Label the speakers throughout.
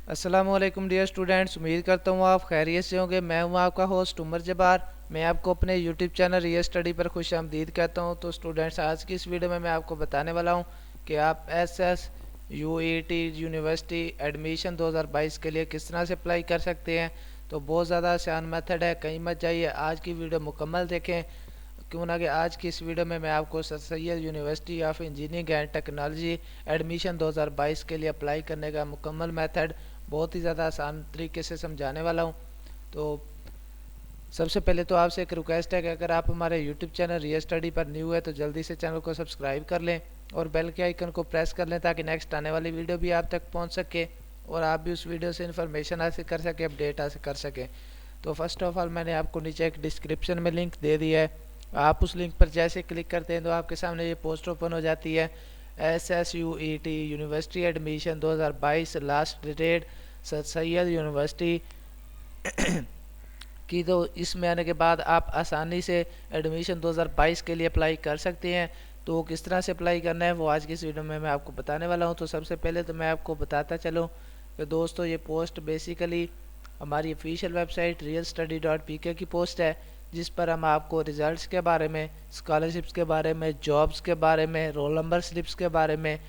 Speaker 1: अस्सलामुअलैकुम dear students, उम्मीद करता हूँ आप खैरियत से होंगे। मैं हूँ आपका होस्ट उमर जब्बार। मैं आपको अपने यूट्यूब चैनल रियल स्टडी पर खुश आमदीद कहता हूँ। तो स्टूडेंट्स, आज की इस वीडियो में मैं आपको बताने वाला हूँ कि आप SSUET यूनिवर्सिटी एडमिशन 2022 के लिए किस तरह से अप्लाई कर सकते हैं। तो बहुत ज़्यादा आसान मेथड है, कहीं मत जाइए, आज की वीडियो मुकम्मल देखें। क्यों ना कि आज की इस वीडियो में मैं आपको sir Syed university of engineering and technology admission 2022 के लिए अप्लाई करने का मुकम्मल मेथड बहुत ही ज़्यादा आसान तरीके से समझाने वाला हूँ। तो सबसे पहले तो आपसे एक रिक्वेस्ट है कि अगर आप हमारे यूट्यूब चैनल रियल स्टडी पर न्यू है तो जल्दी से चैनल को सब्सक्राइब कर लें और बेल के आइकन को प्रेस कर लें ताकि नेक्स्ट आने वाली वीडियो भी आप तक पहुंच सके और आप भी उस वीडियो से इन्फॉर्मेशन हासिल कर सकें, अपडेट हासिल कर सकें। तो फर्स्ट ऑफ ऑल मैंने आपको नीचे एक डिस्क्रिप्शन में लिंक दे दिया है। आप उस लिंक पर जैसे क्लिक करते हैं तो आपके सामने ये पोस्ट ओपन हो जाती है। SSUET university admission 2022 last date sir Syed university की। तो इसमें आने के बाद आप आसानी से एडमिशन 2022 के लिए अप्लाई कर सकते हैं। तो किस तरह से अप्लाई करना है वो आज की इस वीडियो में मैं आपको बताने वाला हूं। तो सबसे पहले तो मैं आपको बताता चलूं कि दोस्तों, ये पोस्ट बेसिकली हमारी ऑफिशियल वेबसाइट realstudy.pk की पोस्ट है, जिस पर हम आपको रिजल्ट्स के बारे में, स्कॉलरशिप्स के बारे में, जॉब्स के बारे में, रोल नंबर स्लिप्स के बारे में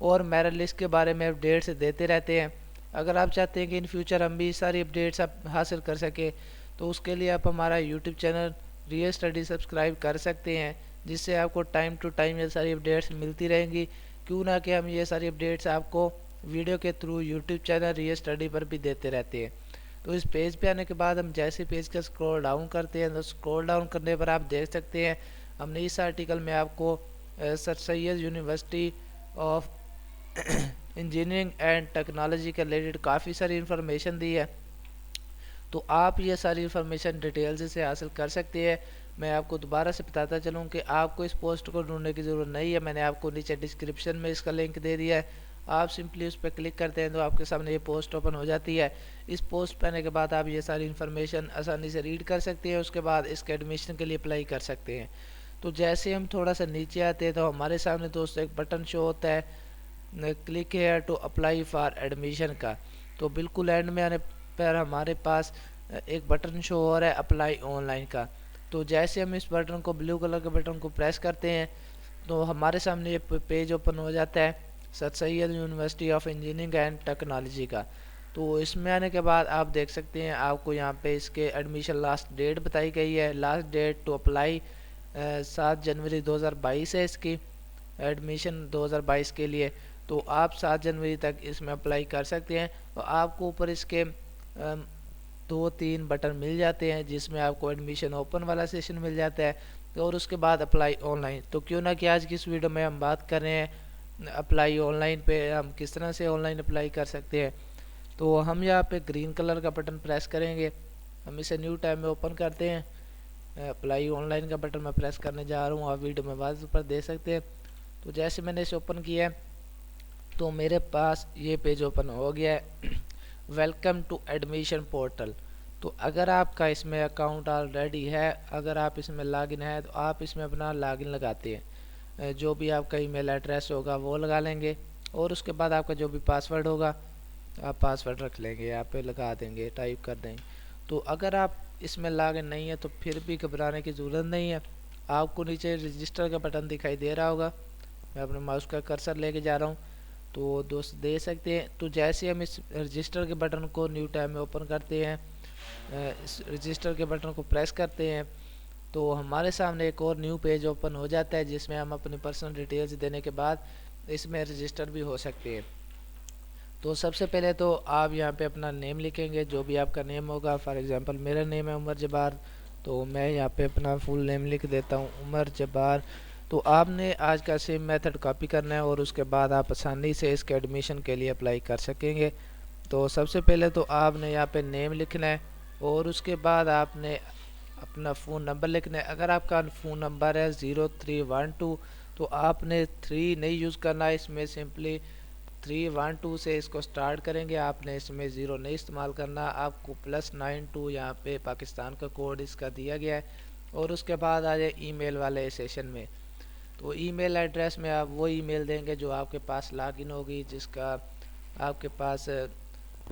Speaker 1: और मेरिट लिस्ट के बारे में अपडेट्स देते रहते हैं। अगर आप चाहते हैं कि इन फ्यूचर हम भी सारी अपडेट्स आप हासिल कर सकें तो उसके लिए आप हमारा YouTube channel real study subscribe कर सकते हैं, जिससे आपको टाइम टू टाइम ये सारी अपडेट्स मिलती रहेंगी। क्यों ना कि हम ये सारी अपडेट्स आपको वीडियो के through YouTube channel real study पर भी देते रहते हैं। तो इस पेज पे आने के बाद हम जैसे पेज का स्क्रॉल डाउन करते हैं तो स्क्रॉल डाउन करने पर आप देख सकते हैं हमने इस आर्टिकल में आपको sir Syed university of engineering and technology के रिलेटेड काफ़ी सारी इन्फॉर्मेशन दी है। तो आप ये सारी इन्फॉर्मेशन डिटेल से हासिल कर सकते हैं। मैं आपको दोबारा से बताता चलूँ कि आपको इस पोस्ट को ढूंढने की ज़रूरत नहीं है। मैंने आपको नीचे डिस्क्रिप्शन में इसका लिंक दे दिया है। आप सिंपली उस पर क्लिक करते हैं तो आपके सामने ये पोस्ट ओपन हो जाती है। इस पोस्ट पर आने के बाद आप ये सारी इन्फॉर्मेशन आसानी से रीड कर सकते हैं। उसके बाद इसके एडमिशन के लिए अप्लाई कर सकते हैं। तो जैसे हम थोड़ा सा नीचे आते हैं तो हमारे सामने दोस्तों एक बटन शो होता है, click here to apply for admission का। तो बिल्कुल एंड में आने पर हमारे पास एक बटन शो हो रहा है अप्लाई ऑनलाइन का। तो जैसे हम इस बटन को, ब्लू कलर के बटन को प्रेस करते हैं तो हमारे सामने ये पेज ओपन हो जाता है sir Syed university of engineering and technology का। तो इसमें आने के बाद आप देख सकते हैं आपको यहाँ पे इसके एडमिशन लास्ट डेट बताई गई है। लास्ट डेट टू अप्लाई 7 जनवरी 2022 है इसकी एडमिशन 2022 के लिए। तो आप 7 जनवरी तक इसमें अप्लाई कर सकते हैं। तो आपको ऊपर इसके 2-3 बटन मिल जाते हैं जिसमें आपको एडमिशन ओपन वाला सेशन मिल जाता है और उसके बाद अप्लाई ऑनलाइन। तो क्यों ना कि आज की इस वीडियो में हम बात कर रहे हैं अप्लाई ऑनलाइन पे, हम किस तरह से ऑनलाइन अप्लाई कर सकते हैं। तो हम यहाँ पे ग्रीन कलर का बटन प्रेस करेंगे। हम इसे न्यू टैब में ओपन करते हैं। अप्लाई ऑनलाइन का बटन मैं प्रेस करने जा रहा हूँ, आप वीडियो में वाज़ पर देख सकते हैं। तो जैसे मैंने इसे ओपन किया है तो मेरे पास ये पेज ओपन हो गया है वेलकम टू एडमिशन पोर्टल। तो अगर आपका इसमें अकाउंट ऑलरेडी है, अगर आप इसमें लॉगिन है तो आप इसमें अपना लॉगिन लगाते हैं। जो भी आपका ईमेल एड्रेस होगा वो लगा लेंगे और उसके बाद आपका जो भी पासवर्ड होगा आप पासवर्ड रख लेंगे, यहाँ पे लगा देंगे, टाइप कर देंगे। तो अगर आप इसमें लॉगिन नहीं है तो फिर भी घबराने की ज़रूरत नहीं है। आपको नीचे रजिस्टर का बटन दिखाई दे रहा होगा, मैं अपने माउस का कर्सर लेके जा रहा हूँ तो दोस्त दे सकते हैं। तो जैसे हम इस रजिस्टर के बटन को न्यू टैब में ओपन करते हैं, इस रजिस्टर के बटन को प्रेस करते हैं तो हमारे सामने एक और न्यू पेज ओपन हो जाता है जिसमें हम अपनी पर्सनल डिटेल्स देने के बाद इसमें रजिस्टर भी हो सकते हैं। तो सबसे पहले तो आप यहाँ पे अपना नेम लिखेंगे, जो भी आपका नेम होगा। फॉर एग्जांपल मेरा नेम है उमर जब्बार, तो मैं यहाँ पे अपना फुल नेम लिख देता हूँ, उमर जब्बार। तो आपने आज का सेम मेथड कॉपी करना है और उसके बाद आप आसानी से इसके एडमिशन के लिए अप्लाई कर सकेंगे। तो सबसे पहले तो आपने यहाँ पे नेम लिखना है और उसके बाद आपने अपना फ़ोन नंबर लिखना है। अगर आपका फ़ोन नंबर है 0312 तो आपने 3 नहीं यूज़ करना है, इसमें सिंपली 312 से इसको स्टार्ट करेंगे। आपने इसमें ज़ीरो नहीं इस्तेमाल करना। आपको +92 यहाँ पे पाकिस्तान का कोड इसका दिया गया है और उसके बाद आ जाए ईमेल वाले सेशन में। तो ईमेल एड्रेस में आप वो ईमेल देंगे जो आपके पास लॉगिन होगी, जिसका आपके पास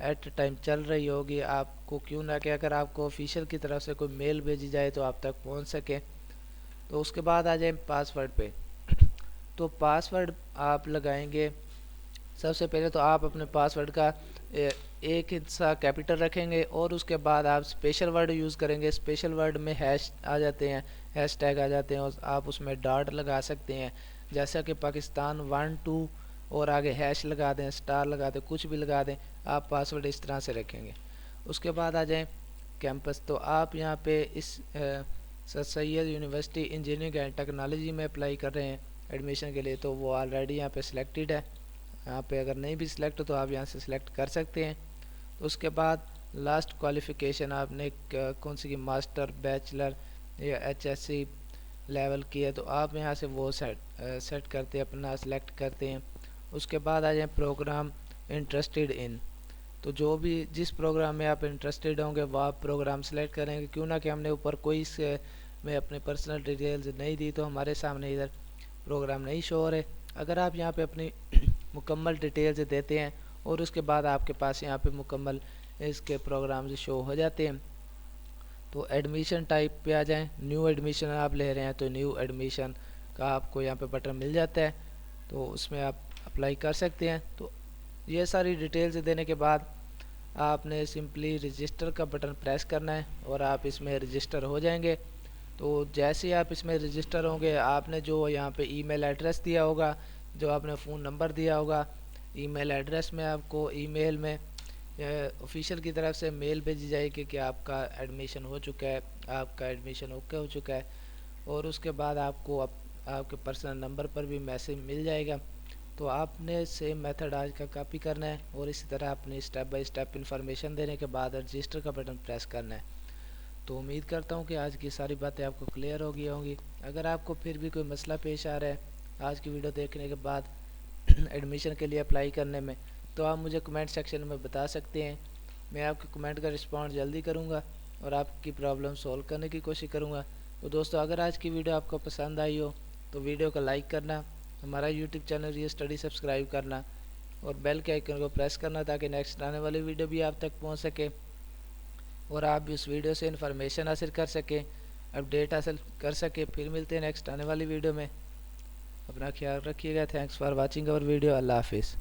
Speaker 1: एट टाइम चल रही होगी, आपको क्यों ना कि अगर आपको ऑफिशियल की तरफ से कोई मेल भेजी जाए तो आप तक पहुंच सके। तो उसके बाद आ जाए पासवर्ड पे। तो पासवर्ड आप लगाएंगे, सबसे पहले तो आप अपने पासवर्ड का एक हिस्सा कैपिटल रखेंगे और उसके बाद आप स्पेशल वर्ड यूज़ करेंगे। स्पेशल वर्ड में हैश आ जाते हैं, हैश टैग आ जाते हैं और आप उसमें डॉट लगा सकते हैं, जैसा कि पाकिस्तान 1 2 और आगे हैश लगा दें, स्टार लगा दें, कुछ भी लगा दें। आप पासवर्ड इस तरह से रखेंगे। उसके बाद आ जाएं कैंपस। तो आप यहाँ पे इस sir Syed university engineering and technology में अप्लाई कर रहे हैं एडमिशन के लिए, तो वो ऑलरेडी यहाँ पे सिलेक्टेड है। यहाँ पे अगर नहीं भी सिलेक्ट हो तो आप यहाँ से सिलेक्ट कर सकते हैं। तो उसके बाद लास्ट क्वालिफ़िकेशन आपने कौन सी की, मास्टर, बैचलर या HSC लेवल की है, तो आप यहाँ से वो सेट करते हैं, अपना सिलेक्ट करते हैं। उसके बाद आ जाए प्रोग्राम इंटरेस्टेड इन। तो जो भी जिस प्रोग्राम में आप इंटरेस्टेड होंगे वो आप प्रोग्राम सेलेक्ट करेंगे। क्यों ना कि हमने ऊपर कोई से में अपनी पर्सनल डिटेल्स नहीं दी तो हमारे सामने इधर प्रोग्राम नहीं शो हो रहे। अगर आप यहाँ पे अपनी मुकम्मल डिटेल्स देते हैं और उसके बाद आपके पास यहाँ पे मुकम्मल इसके प्रोग्राम शो हो जाते हैं। तो एडमिशन टाइप पे आ जाएं। न्यू एडमिशन आप ले रहे हैं तो न्यू एडमिशन का आपको यहाँ पे बटन मिल जाता है, तो उसमें आप अप्लाई कर सकते हैं। तो ये सारी डिटेल्स देने के बाद आपने सिंपली रजिस्टर का बटन प्रेस करना है और आप इसमें रजिस्टर हो जाएंगे। तो जैसे ही आप इसमें रजिस्टर होंगे, आपने जो यहाँ पे ईमेल एड्रेस दिया होगा, जो आपने फ़ोन नंबर दिया होगा, ईमेल एड्रेस में आपको ईमेल में ऑफिशियल की तरफ से मेल भेजी जाएगी कि आपका एडमिशन हो चुका है, आपका एडमिशन ओके हो चुका है। और उसके बाद आपको आपके पर्सनल नंबर पर भी मैसेज मिल जाएगा। तो आपने सेम मेथड आज का कॉपी करना है और इसी तरह अपनी स्टेप बाय स्टेप इन्फॉर्मेशन देने के बाद रजिस्टर का बटन प्रेस करना है। तो उम्मीद करता हूँ कि आज की सारी बातें आपको क्लियर हो गई होंगी। अगर आपको फिर भी कोई मसला पेश आ रहा है आज की वीडियो देखने के बाद एडमिशन के लिए अप्लाई करने में, तो आप मुझे कमेंट सेक्शन में बता सकते हैं। मैं आपके कमेंट का रिस्पॉन्स जल्दी करूँगा और आपकी प्रॉब्लम सॉल्व करने की कोशिश करूँगा। तो दोस्तों, अगर आज की वीडियो आपको पसंद आई हो तो वीडियो को लाइक करना, हमारा यूट्यूब चैनल ये स्टडी सब्सक्राइब करना और बेल के आइकन को प्रेस करना ताकि नेक्स्ट आने वाली वीडियो भी आप तक पहुंच सके और आप भी उस वीडियो से इन्फॉर्मेशन हासिल कर सकें, अपडेट हासिल कर सके। फिर मिलते हैं नेक्स्ट आने वाली वीडियो में। अपना ख्याल रखिएगा। Thanks for watching our video. अल्लाह हाफिज़।